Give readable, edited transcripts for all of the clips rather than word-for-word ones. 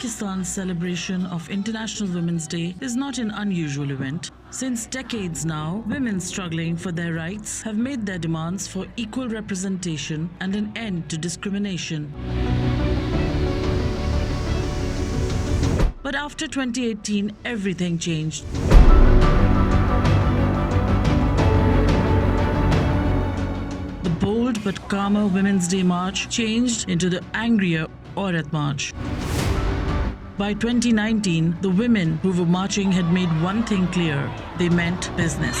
Pakistan's celebration of International Women's Day is not an unusual event. Since decades now, women struggling for their rights have made their demands for equal representation and an end to discrimination. But after 2018, everything changed. The bold but calmer Women's Day March changed into the angrier Aurat March. By 2019, the women who were marching had made one thing clear: they meant business.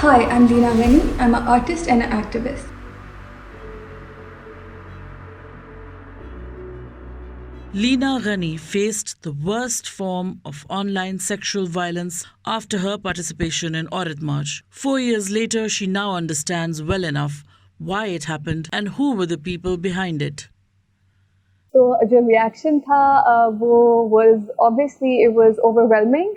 Hi, I'm Leena Ghani. I'm an artist and an activist. Leena Ghani faced the worst form of online sexual violence after her participation in Aurat March. 4 years later, she now understands well enough why it happened and who were the people behind it. So, the reaction tha, it was overwhelming.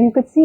you could see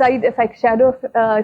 side effect, shadow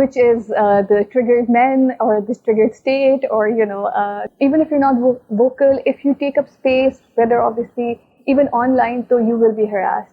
which is the triggered men or this triggered state, or even if you're not vocal, if you take up space, whether obviously even online, so you will be harassed.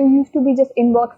it used to be just inbox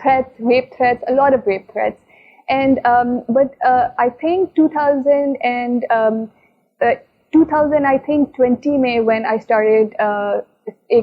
threats, rape threats, a lot of rape threats. And but I think 2000 I think 20 May when I started a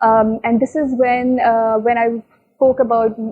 and this is when I spoke about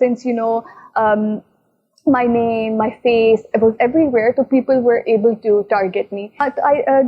since my name, my face, it was everywhere, so people were able to target me.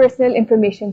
personal information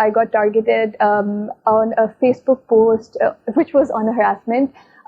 I got targeted on a Facebook post which was on harassment.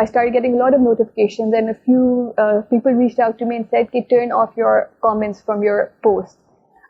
I started getting a lot of notifications, and a few people reached out to me and said, turn off your comments from your post.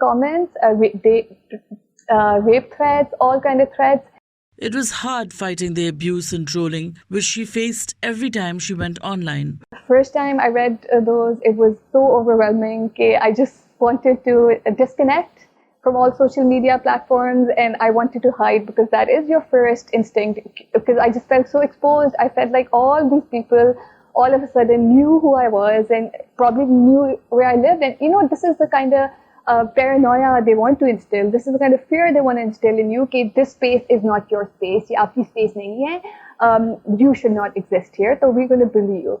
comments, rape threats, all kind of threats. It was hard fighting the abuse and trolling which she faced every time she went online. First time I read those, it was so overwhelming that I just wanted to disconnect from all social media platforms, and I wanted to hide because that is your first instinct, because I just felt so exposed. I felt like all these people all of a sudden knew who I was and probably knew where I lived, and this is the kind of paranoia they want to instill. This is the kind of fear they want to instill in you, that this space is not your space, ye aapki space nahi hai, you should not exist here, so we're going to bully you.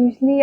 usually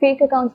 fake accounts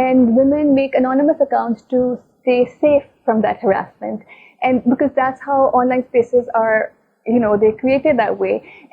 and women make anonymous accounts to stay safe from that harassment, and because that's how online spaces are, they're created that way.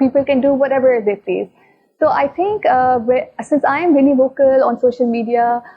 people can do whatever they please. So I think since I am really vocal on social media,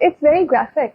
It's very graphic.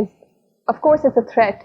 is, of course it's a threat,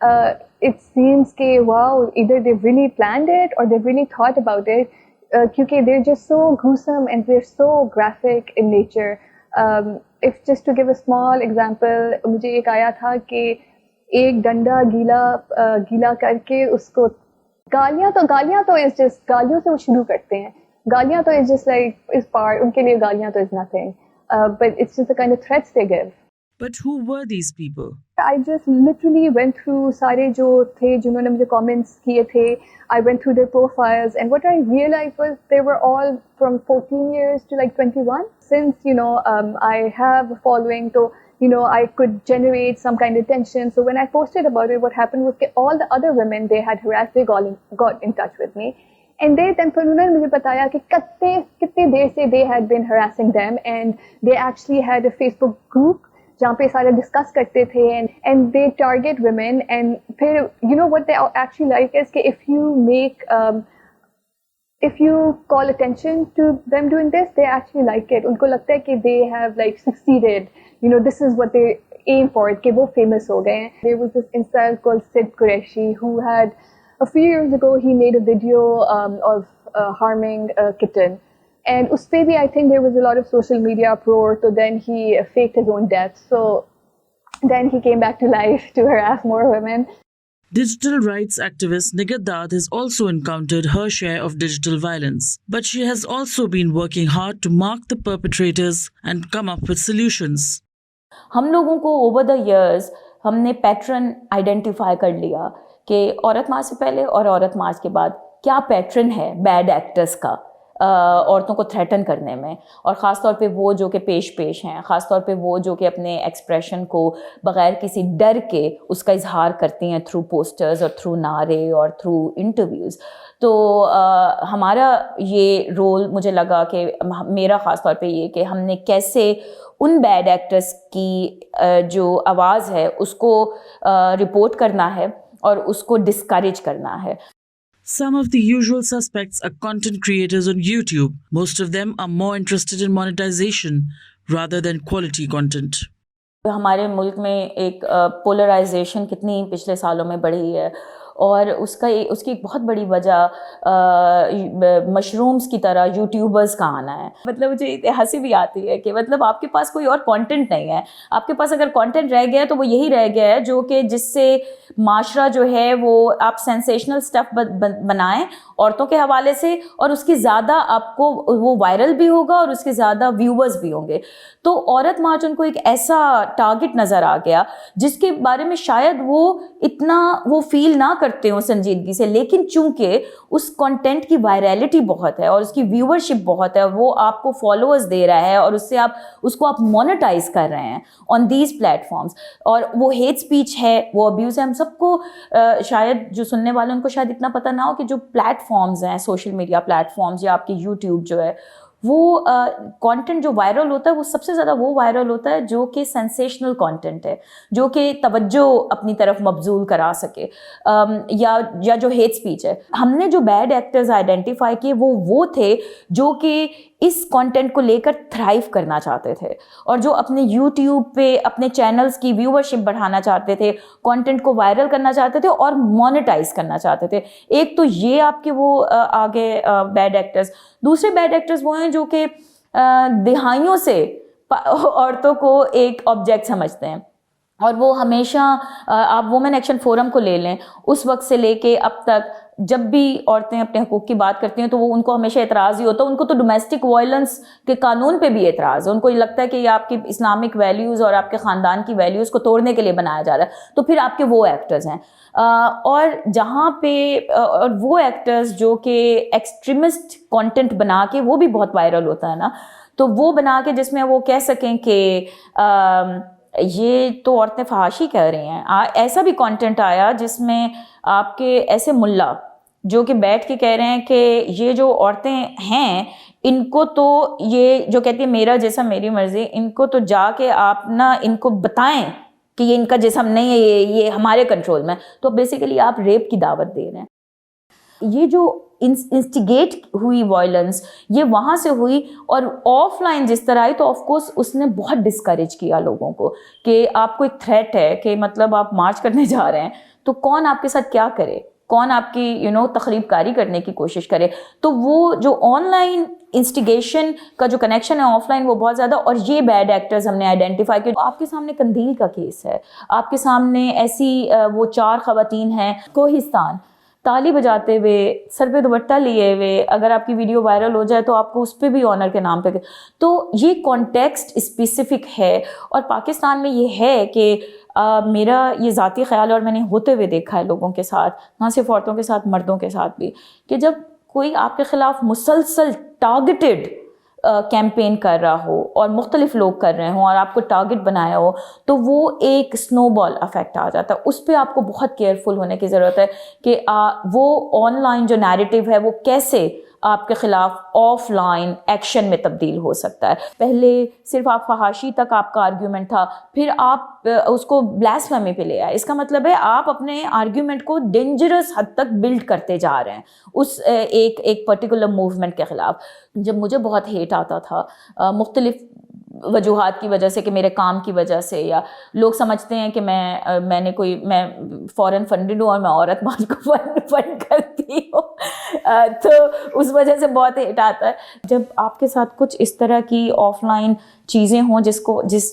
it seems ke wow, either they've really planned it or they've really thought about it, kyunki they're just so gruesome and they're so graphic in nature. If just to give a small example, mujhe ek aaya tha ki ایک ڈنڈا گیلا کر کے اس کو گالیاں تو is just گالیوں سے وہ شروع کرتے ہیں. گالیاں تو is just like is part, ان کے لیے گالیاں تو is nothing, but it's just the kind of threats they give. But who were these people? I just literally went through سارے جو تھے جنہوں نے مجھے comments کیے تھے. I went through their profiles and what I realized was they were all from 14 years to like 21. Since I have a following, so I could generate some kind of tension. So when I posted about it, what happened was that all the other women they had harassed, they got in touch with me. And they then انہوں نے مجھے بتایا کہ کتنے دیر سے they had been harassing them, and they actually had a Facebook group جہاں پہ سارا ڈسکس کرتے تھے, and they target women. And پھر what they actually like is کہ if you call attention to them doing this, they actually like it. ان کو لگتا ہے کہ they have like succeeded, this is what they aim for, کہ وہ famous ہو گئے ہیں. There was this incel called Sid Qureshi who had a few years ago he made a video of harming a kitten, and us pe bhi I think there was a lot of social media uproar, so then he faked his own death, so then he came back to life to harass more women. Digital rights activist Nigat Dad has also encountered her share of digital violence, but she has also been working hard to mark the perpetrators and come up with solutions. ہم لوگوں کو over the years ہم نے pattern identify کر لیا کہ عورت مارچ سے پہلے اور عورت مارچ کے بعد کیا پیٹرن ہے بیڈ ایکٹرز کا عورتوں کو تھریٹن کرنے میں, اور خاص طور پہ وہ جو کہ پیش ہیں, خاص طور پہ وہ جو کہ اپنے ایکسپریشن کو بغیر کسی ڈر کے اس کا اظہار کرتی ہیں تھرو پوسٹرز اور تھرو نعرے اور تھرو انٹرویوز. تو ہمارا یہ رول مجھے لگا کہ میرا خاص طور پہ یہ کہ ہم نے کیسے ان بیڈ ایکٹرز کی جو آواز ہے اس کو رپورٹ کرنا ہے اور اس کو ڈسکریج کرنا ہے. Some of the usual suspects are content creators on YouTube. Most of them are more interested in monetization rather than quality content. ہمارے ملک میں ایک پولرائزیشن کتنی پچھلے سالوں میں بڑھی ہے, اور اس کی ایک بہت بڑی وجہ مشرومز کی طرح یوٹیوبرز کا آنا ہے. مطلب مجھے ہنسی بھی آتی ہے کہ مطلب آپ کے پاس کوئی اور کانٹینٹ نہیں ہے, آپ کے پاس اگر کانٹینٹ رہ گیا ہے تو وہ یہی رہ گیا ہے جو کہ جس سے معاشرہ جو ہے وہ آپ سینسیشنل اسٹف بنائیں عورتوں کے حوالے سے, اور اس کی زیادہ آپ کو وہ وائرل بھی ہوگا اور اس کے زیادہ ویورز بھی ہوں گے. تو عورت مارچ ان کو ایک ایسا ٹارگٹ نظر آ گیا جس کے بارے میں شاید وہ اتنا وہ فیل نہ کرتے ہوں سنجیدگی سے, لیکن چونکہ اس کنٹینٹ کی وائرلٹی بہت ہے اور اس کی ویورشپ بہت ہے, وہ آپ کو فالوورز دے رہا ہے اور اس سے اس کو آپ مونیٹائز کر رہے ہیں آن دیز پلیٹ فارمس, اور وہ ہیٹ اسپیچ ہے, وہ ابیوز ہے. ہم سب کو شاید جو سننے والے ان کو شاید اتنا پتہ نہ ہو کہ جو پلیٹ فارمز ہیں سوشل میڈیا پلیٹ فارمز یا آپ کے یوٹیوب جو ہے وہ کانٹینٹ جو وائرل ہوتا ہے وہ سب سے زیادہ وہ وائرل ہوتا ہے جو کہ سینسیشنل کانٹینٹ ہے, جو کہ توجہ اپنی طرف مبذول کرا سکے, یا جو ہیٹ اسپیچ ہے. ہم نے جو بیڈ ایکٹرز آئیڈینٹیفائی کیے وہ تھے جو کہ اس کانٹینٹ کو لے کر تھرائیو کرنا چاہتے تھے, اور جو اپنے یوٹیوب پہ اپنے چینلز کی ویورشپ بڑھانا چاہتے تھے, کانٹینٹ کو وائرل کرنا چاہتے تھے اور مونیٹائز کرنا چاہتے تھے. ایک تو یہ آپ کے وہ آگے بیڈ ایکٹرز. دوسرے بیڈ ایکٹرز وہ ہیں جو کہ دہائیوں سے عورتوں کو ایک آبجیکٹ سمجھتے ہیں, اور وہ ہمیشہ آپ وومن ایکشن فورم کو لے لیں, اس وقت سے لے کے اب تک جب بھی عورتیں اپنے حقوق کی بات کرتی ہیں تو وہ ان کو ہمیشہ اعتراض ہی ہوتا ہے. ان کو تو ڈومیسٹک وائلنس کے قانون پہ بھی اعتراض ہے, ان کو یہ لگتا ہے کہ یہ آپ کی اسلامک ویلیوز اور آپ کے خاندان کی ویلیوز کو توڑنے کے لیے بنایا جا رہا ہے. تو پھر آپ کے وہ ایکٹرز ہیں, اور جہاں پہ اور وہ ایکٹرز جو کہ ایکسٹریمسٹ کانٹینٹ بنا کے وہ بھی بہت وائرل ہوتا ہے نا, تو وہ بنا کے جس میں وہ کہہ سکیں کہ یہ تو عورتیں فحاشی کہہ رہی ہیں. ایسا بھی کانٹینٹ آیا جس میں آپ کے ایسے ملا جو کہ بیٹھ کے کہہ رہے ہیں کہ یہ جو عورتیں ہیں ان کو تو یہ جو کہتی ہے میرا جسم میری مرضی, ان کو تو جا کے آپ نا ان کو بتائیں کہ یہ ان کا جسم نہیں ہے, یہ ہمارے کنٹرول میں. تو بیسیکلی آپ ریپ کی دعوت دے رہے ہیں. یہ جو انسٹیگیٹ ہوئی وائلنس یہ وہاں سے ہوئی, اور آف لائن جس طرح آئی تو آف کورس اس نے بہت ڈسکریج کیا لوگوں کو کہ آپ کو ایک تھریٹ ہے کہ مطلب آپ مارچ کرنے جا رہے ہیں تو کون آپ کے ساتھ کیا کرے, کون آپ کی تخریب کاری کرنے کی کوشش کرے. تو وہ جو آن لائن انسٹیگیشن کا جو کنیکشن ہے آف لائن وہ بہت زیادہ. اور یہ بیڈ ایکٹرز ہم نے آئیڈینٹیفائی کیا. آپ کے سامنے قندیل کا کیس ہے, آپ کے سامنے ایسی وہ 4 خواتین ہیں کوہستان, تالی بجاتے ہوئے, سر پہ دوپٹہ لیے ہوئے, اگر آپ کی ویڈیو وائرل ہو جائے تو آپ کو اس پہ بھی آنر کے نام پہ. تو یہ کانٹیکسٹ اسپیسیفک ہے. اور پاکستان میں یہ ہے کہ میرا یہ ذاتی خیال ہے, اور میں نے ہوتے ہوئے دیکھا ہے لوگوں کے ساتھ, نہ صرف عورتوں کے ساتھ مردوں کے ساتھ بھی, کہ جب کوئی آپ کے خلاف مسلسل ٹارگیٹڈ کیمپین کر رہا ہو اور مختلف لوگ کر رہے ہوں اور آپ کو ٹارگٹ بنایا ہو, تو وہ ایک سنو بال افیکٹ آ جاتا ہے. اس پہ آپ کو بہت کیئرفل ہونے کی ضرورت ہے کہ وہ آن لائن جو نیریٹو ہے وہ کیسے آپ کے خلاف آف لائن ایکشن میں تبدیل ہو سکتا ہے. پہلے صرف آپ فحاشی تک آپ کا آرگیومنٹ تھا, پھر آپ اس کو بلاسفیمی پہ لے آئے. اس کا مطلب ہے آپ اپنے آرگیومنٹ کو ڈینجرس حد تک بلڈ کرتے جا رہے ہیں اس ایک پرٹیکولر موومنٹ کے خلاف. جب مجھے بہت ہیٹ آتا تھا مختلف وجوہات کی وجہ سے, کہ میرے کام کی وجہ سے, یا لوگ سمجھتے ہیں کہ میں فورن فنڈڈ ہوں اور میں عورت مارچ کو فنڈ کرتی ہوں, تو اس وجہ سے بہت ہیٹ آتا ہے. جب آپ کے ساتھ کچھ اس طرح کی آف لائن چیزیں ہوں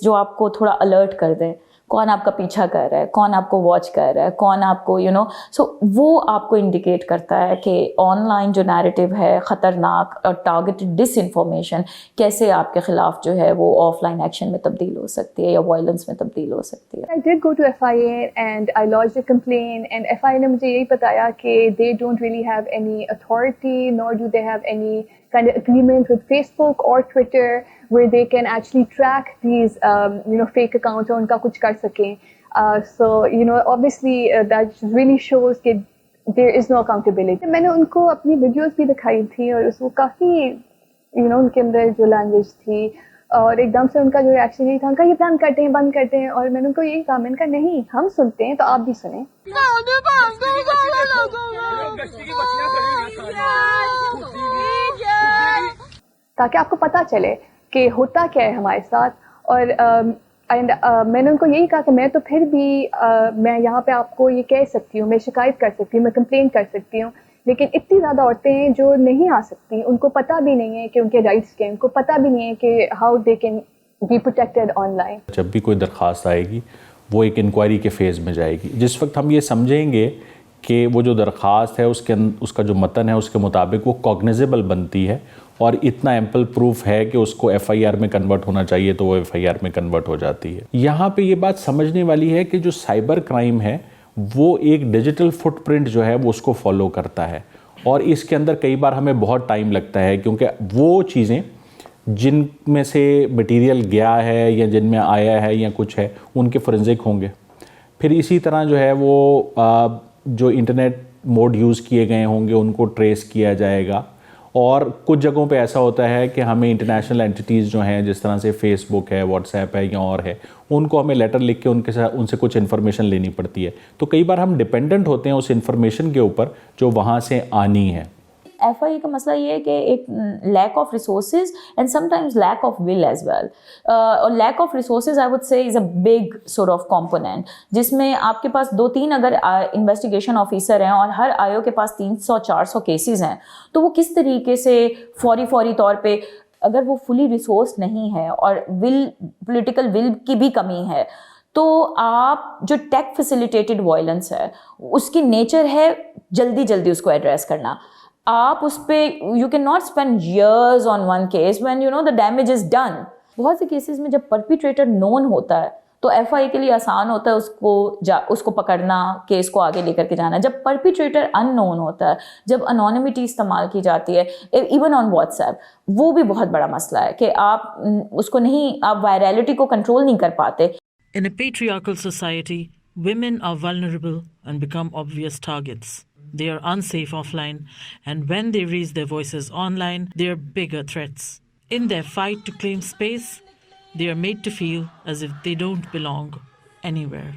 جو آپ کو تھوڑا الرٹ کر دیں, کون آپ کا پیچھا کر رہا ہے, کون آپ کو واچ کر رہا ہے, کون آپ کو سو وہ آپ کو انڈیکیٹ کرتا ہے کہ آن لائن جو نیریٹو ہے خطرناک اور ٹارگیٹڈ ڈس انفارمیشن کیسے آپ کے خلاف جو ہے وہ آف لائن ایکشن میں تبدیل ہو سکتی ہے یا وائلنس میں تبدیل ہو سکتی ہے. I did go to FIA and I lodged a complaint, and FIA نے مجھے یہی بتایا کہ they don't really have any authority nor do they have any kind of agreement with Facebook or Twitter where they can actually track these fake accounts اور ان کا کچھ کر سکیں. So obviously that really shows کہ there is no accountability. میں نے ان کو اپنی ویڈیوز بھی دکھائی تھی اور اس کو کافی ان کے اندر جو لینگویج تھی, اور ایک دم سے ان کا جو ریئیکشن یہی تھا, ان کا یہ بند کرتے ہیں. اور میں نے ان کو یہی کہا, میں نے کہا نہیں, ہم سنتے ہیں تو آپ بھی سنیں, تاکہ آپ کو پتہ چلے کہ ہوتا کیا ہے ہمارے ساتھ. اور میں نے ان کو یہی کہا کہ میں تو پھر بھی میں یہاں پہ آپ کو یہ کہہ سکتی ہوں, میں شکایت کر سکتی ہوں, میں کمپلین کر سکتی ہوں, لیکن اتنی زیادہ عورتیں ہیں جو نہیں آ سکتی, ان کو پتہ بھی نہیں ہے کہ ان کے رائٹس کیا ہیں, ان کو پتہ بھی نہیں ہے کہ how they can be protected online. جب بھی کوئی درخواست آئے گی وہ ایک انکوائری کے فیز میں جائے گی. جس وقت ہم یہ سمجھیں گے کہ وہ جو درخواست ہے اس کا جو متن ہے اس کے مطابق وہ کوگنیزیبل بنتی ہے اور اتنا ایمپل پروف ہے کہ اس کو ایف آئی آر میں کنورٹ ہونا چاہیے تو وہ ایف آئی آر میں کنورٹ ہو جاتی ہے. یہاں پہ یہ بات سمجھنے والی ہے کہ جو سائبر کرائم ہے وہ ایک ڈیجیٹل فٹ پرنٹ جو ہے وہ اس کو فالو کرتا ہے, اور اس کے اندر کئی بار ہمیں بہت ٹائم لگتا ہے کیونکہ وہ چیزیں جن میں سے مٹیریل گیا ہے یا جن میں آیا ہے یا کچھ ہے ان کے فورنزک ہوں گے. پھر اسی طرح جو ہے وہ جو انٹرنیٹ موڈ یوز کیے گئے ہوں گے ان کو ٹریس کیا جائے گا. اور کچھ جگہوں پہ ایسا ہوتا ہے کہ ہمیں انٹرنیشنل اینٹیٹیز جو ہیں جس طرح سے فیس بک ہے, واٹس ایپ ہے یا اور ہے, ان کو ہمیں لیٹر لکھ کے ان سے کچھ انفارمیشن لینی پڑتی ہے. تو کئی بار ہم ڈیپینڈنٹ ہوتے ہیں اس انفارمیشن کے اوپر جو وہاں سے آنی ہے. ایف آئی کا مسئلہ یہ ہے کہ ایک lack of resources and sometimes lack of will as well. اور lack of resources I would say is a big sort of component, جس میں آپ کے پاس 2-3 اگر انویسٹیگیشن آفیسر ہیں اور ہر آئی او کے پاس 300-400 کیسز ہیں, تو وہ کس طریقے سے فوری طور پہ, اگر وہ فلی ریسورس نہیں ہے اور پولیٹیکل ول کی بھی کمی ہے, تو آپ جو ٹیک فیسیلیٹیٹڈ وائلنس ہے اس کی نیچر ہے جلدی اس کو ایڈریس کرنا. آپ اس پہ you can not spend years on one case when the damage is done. بہت سے کیسز میں جب پرپیٹریٹر نون ہوتا ہے تو ایف آئی کے لیے آسان ہوتا ہے اس کو پکڑنا, کیس کو آگے لے کر کے جانا. جب پرپیٹریٹر ان نون ہوتا ہے, جب انونیمٹی استعمال کی جاتی ہے ایون آن واٹس ایپ, وہ بھی بہت بڑا مسئلہ ہے کہ آپ اس کو آپ وائرالٹی کو کنٹرول نہیں کر پاتے. In a patriarchal society, women are vulnerable and become obvious targets. They are unsafe offline, and when they raise their voices online, they are bigger threats. In their fight to claim space, they are made to feel as if they don't belong anywhere.